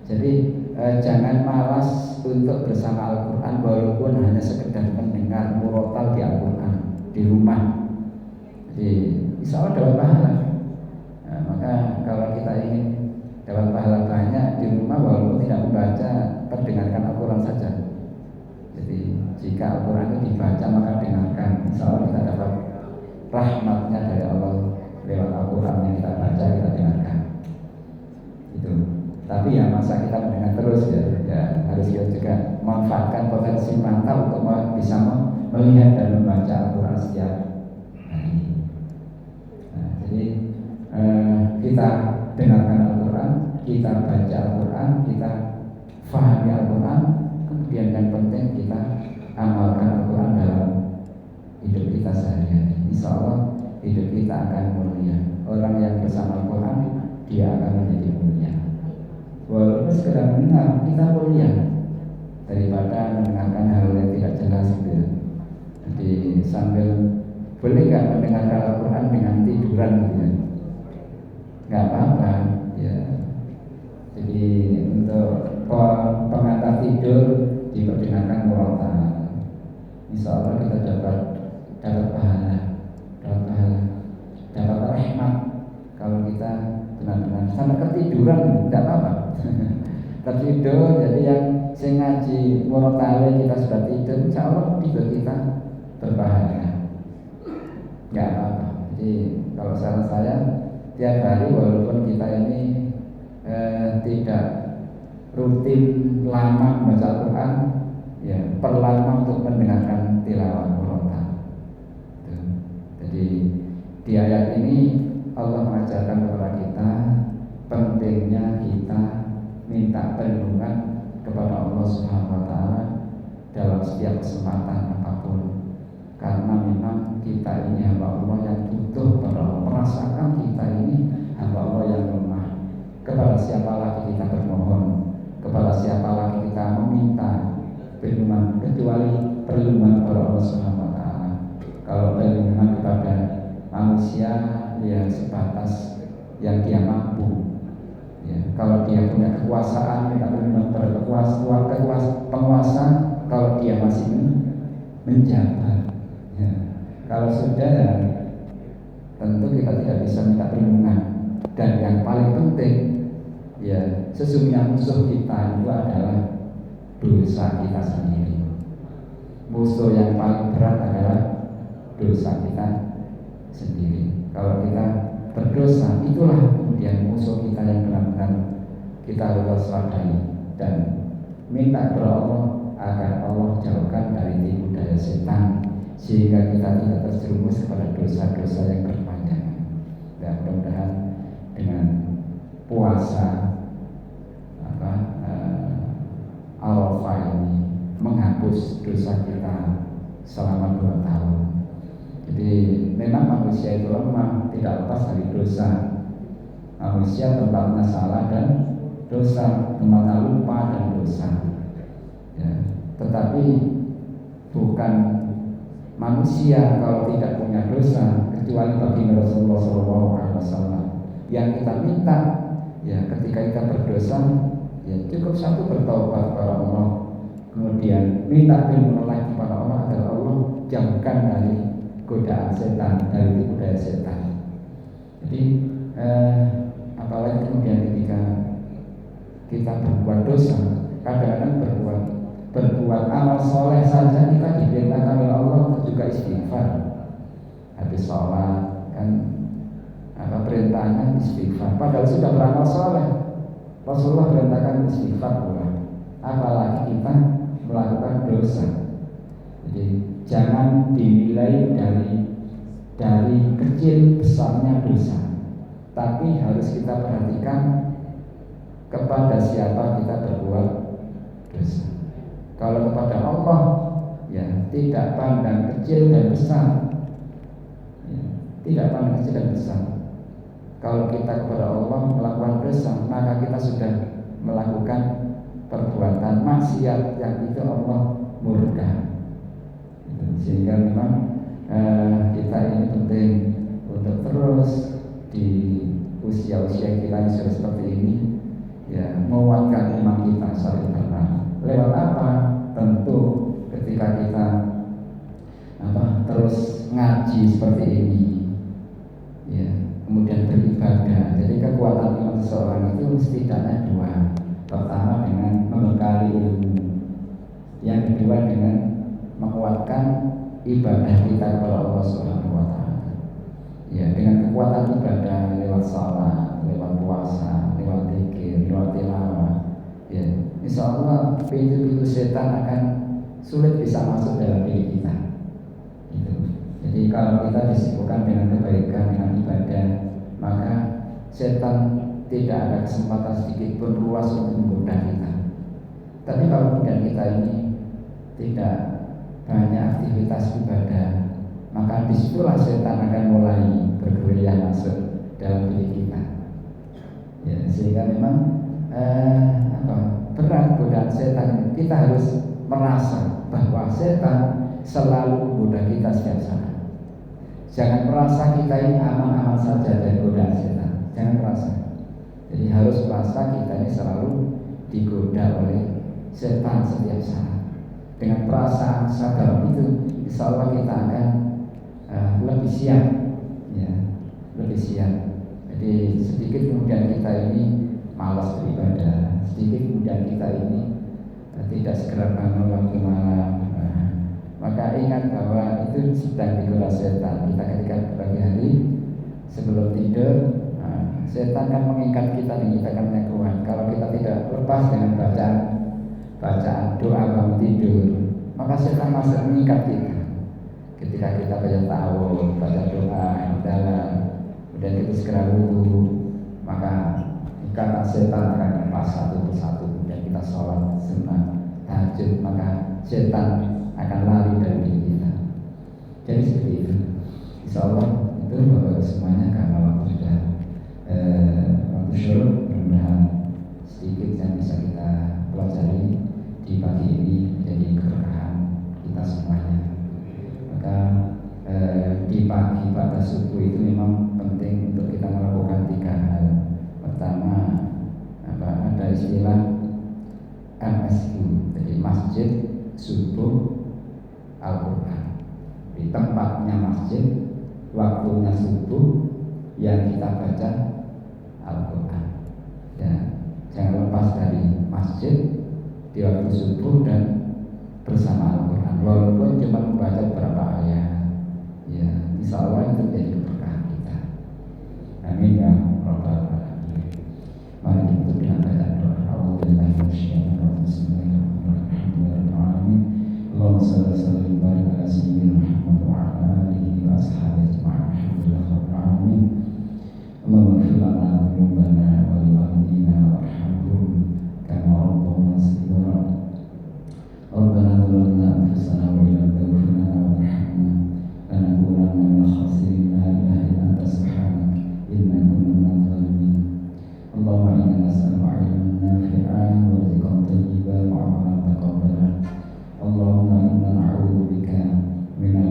Jadi jangan malas untuk bersama Al-Quran walaupun hanya sekedar mendengar murotal di Al-Quran di rumah. Jadi insya Allah dapat pahala. Nah, maka kalau kita ingin dapat pahala banyak di rumah walaupun tidak membaca, perdengarkan Al-Quran saja. Jadi jika Al-Quran itu dibaca maka dengarkan, insya Allah kita dapat rahmatnya dari Allah lewat Al-Quran yang kita baca, kita dengarkan. Itu. Tapi ya masa kita mendengar terus ya harus kita juga manfaatkan potensi mata untuk bisa melihat dan membaca Al-Quran setiap hari. Nah, jadi kita dengarkan Al-Quran, kita baca Al-Quran, kita fahami Al-Quran, kemudian yang penting kita amalkan Al-Quran dalam hidup kita sehari-hari. Insya Allah hidup kita akan mulia. Orang yang bersama Al-Quran dia akan menjadi mulia. Walaupun sekedar mendengar kita mulia daripada mendengarkan hal yang tidak jelas gitu. Jadi sambil boleh nggak mendengarkan Al-Quran dengan tiduran gitu ya? Nggak apa-apa ya. Jadi untuk pengantar tidur diperdengarkan murotal. Insya Allah kita dapat pahala, dapat rahmat kalau kita benar-benar sampai ketiduran tidak apa-apa. Tertidur, jadi yang ngaji murotal kita sudah tidur, insya Allah tidur kita berbahagia. Nggak apa-apa. Jadi kalau saran saya tiap hari walaupun kita ini tidak rutin lama membaca Al-Quran, ya perlama untuk mendengarkan tilawah murotal. Jadi di ayat ini Allah mengajarkan kepada kita pentingnya kita minta perlindungan kepada Allah Subhanahu wa taala dalam setiap kesempatan apapun. Karena memang kita ini hamba Allah yang butuh kepada Allah, merasakan kita ini hamba Allah yang lemah. Kepada siapa lagi kita bermohon, kepada siapa lagi kita meminta perlindungan kecuali perlindungan kepada Allah Subhanahu wa taala. Kalau perlindungan kepada manusia ya sebatas yang dia mampu. Ya, kalau dia punya kekuasaan, kita perlindungan kepada penguasa kalau dia masih menjabat. Ya. Kalau sudah ya, tentu kita tidak bisa minta perlindungan. Dan yang paling penting ya sesungguhnya musuh kita itu adalah dosa kita sendiri. Musuh yang paling berat adalah dosa kita sendiri. Kalau kita berdosa, itulah kemudian musuh kita yang benar-benar kita harus waspadai dan minta kepada Allah agar Allah jauhkan dari tipu daya setan sehingga kita tidak terjerumus kepada dosa-dosa yang berkepanjangan. Dan mudah-mudahan dengan puasa Arafah ini menghapus dosa kita selama 2 tahun. Jadi memang manusia itu lemah, tidak lepas dari dosa. Manusia tempatnya salah dan dosa, tempatnya lupa dan dosa. Ya, tetapi bukan manusia kalau tidak punya dosa kecuali bagi Rasulullah SAW. Yang kita minta ya ketika kita berdosa ya cukup satu bertaubat kepada Allah, kemudian minta perlindungan lagi kepada Allah agar Allah jauhkan dari godaan setan, dari tipu daya setan. Jadi apalagi kemudian ketika kita berbuat dosa, kadang-kadang berbuat amal soleh saja kita diperintahkan oleh Allah untuk juga istighfar. Habis sholat kan perintahnya istighfar, padahal sudah beramal soleh. Rasulullah perintahkan istighfar pula, apalagi kita melakukan dosa. Jadi jangan dinilai dari kecil besarnya dosa, tapi harus kita perhatikan kepada siapa kita berbuat dosa. Kalau kepada Allah ya tidak pandang kecil dan besar ya, tidak pandang kecil dan besar. Kalau kita kepada Allah melakukan dosa, maka kita sudah melakukan perbuatan maksiat yang itu Allah murka. Sehingga memang kita ini penting untuk terus di usia-usia kita yang sudah seperti ini ya menguatkan iman kita saling kenal. Lewat apa? Tentu ketika kita terus ngaji seperti ini ya, kemudian beribadah. Jadi kekuatan iman seseorang itu setidaknya dua. Pertama dengan membekali ilmu, yang kedua dengan menguatkan ibadah kita kepada Allah Subhanahu wa taala. Ya, dengan kekuatan ibadah lewat salat, lewat puasa, lewat zikir, lewat tilawah. Ya, insyaallah pintu-pintu setan akan sulit bisa masuk dalam diri kita. Gitu. Jadi kalau kita disibukkan dengan kebaikan, dengan ibadah, maka setan tidak ada kesempatan sedikit pun luas untuk menggoda kita. Tapi kalau kemudian kita ini tidak banyak aktivitas ibadah, maka disitulah setan akan mulai bergerilya masuk dalam diri kita. Ya, sehingga memang berat godaan setan. Kita harus merasa bahwa setan selalu menggoda kita setiap saat. Jangan merasa kita ini aman-aman saja dari godaan setan. Jangan merasa. Jadi harus merasa kita ini selalu digoda oleh setan setiap saat. Dengan perasaan sadar itu, insya Allah kita akan lebih siap, ya, lebih siap. Jadi sedikit kemudian kita ini malas beribadah, sedikit kemudian kita ini tidak segera bangun waktu malam. Maka ingat bahwa itu sedang digoda setan. Kita ketika pagi hari sebelum tidur, setan kan mengikat kita dan kita akan menyeruan. Kalau kita tidak lepas dengan bacaan doa bangun tidur, maka setan masih mengikat kita. Ketika kita baca ta'awudz, baca doa yang dalam, kemudian kita segera wudu, maka ikatan setan akan lepas satu persatu. Kemudian kita sholat sunnah tahajud, maka setan akan lari dari diri kita. Jadi seperti itu. Insya Allah itu semuanya karena waktu sudah waktu syuruk, mudah-mudahan sedikit yang bisa kita pelajari di pagi ini menjadi keberkahan kita semuanya. Maka di pagi pada subuh itu memang penting untuk kita melakukan 3 hal. Pertama, ada istilah MSU, jadi masjid subuh Al-Quran. Di tempatnya masjid, waktunya subuh, yang kita baca Al-Quran. Ya, jangan lepas dari masjid di waktu subuh dan bersama Al-Quran, walaupun cuma membaca beberapa ayat. Ya, insya Allah itu menjadi keberkahan kita. Amin ya rabbal alamin. Mari kita dengan bacaan doa. A'udzubillahi minasyaitonir rajim. Allahumma shalli wa sallim wa barik ala sayyidina Muhammad wa ala alihi wa ashabihi ajma'in. Alhamdulillahi rabbil alamin. Allahumma ighfir lana dhunubana wa li walidina warhamhum kama rabbawna shaghira. Rabbana zalamna anfusana wa illam taghfir lana wa tarhamna lanakunanna minal khasirin. La ilaha illa anta subhanaka inna kunna minadh dhalimin. Allahumma inna nas'aluka 'ilman nafi'an wa rizqan thayyiban wa 'amalan taqabbalan. Allahumma inna na'udzubika minal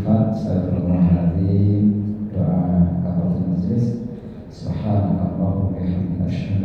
sifat astagfirullahaladzim, doa kafaratul majelis. Subhanallah wa bihamdihi, asyhadu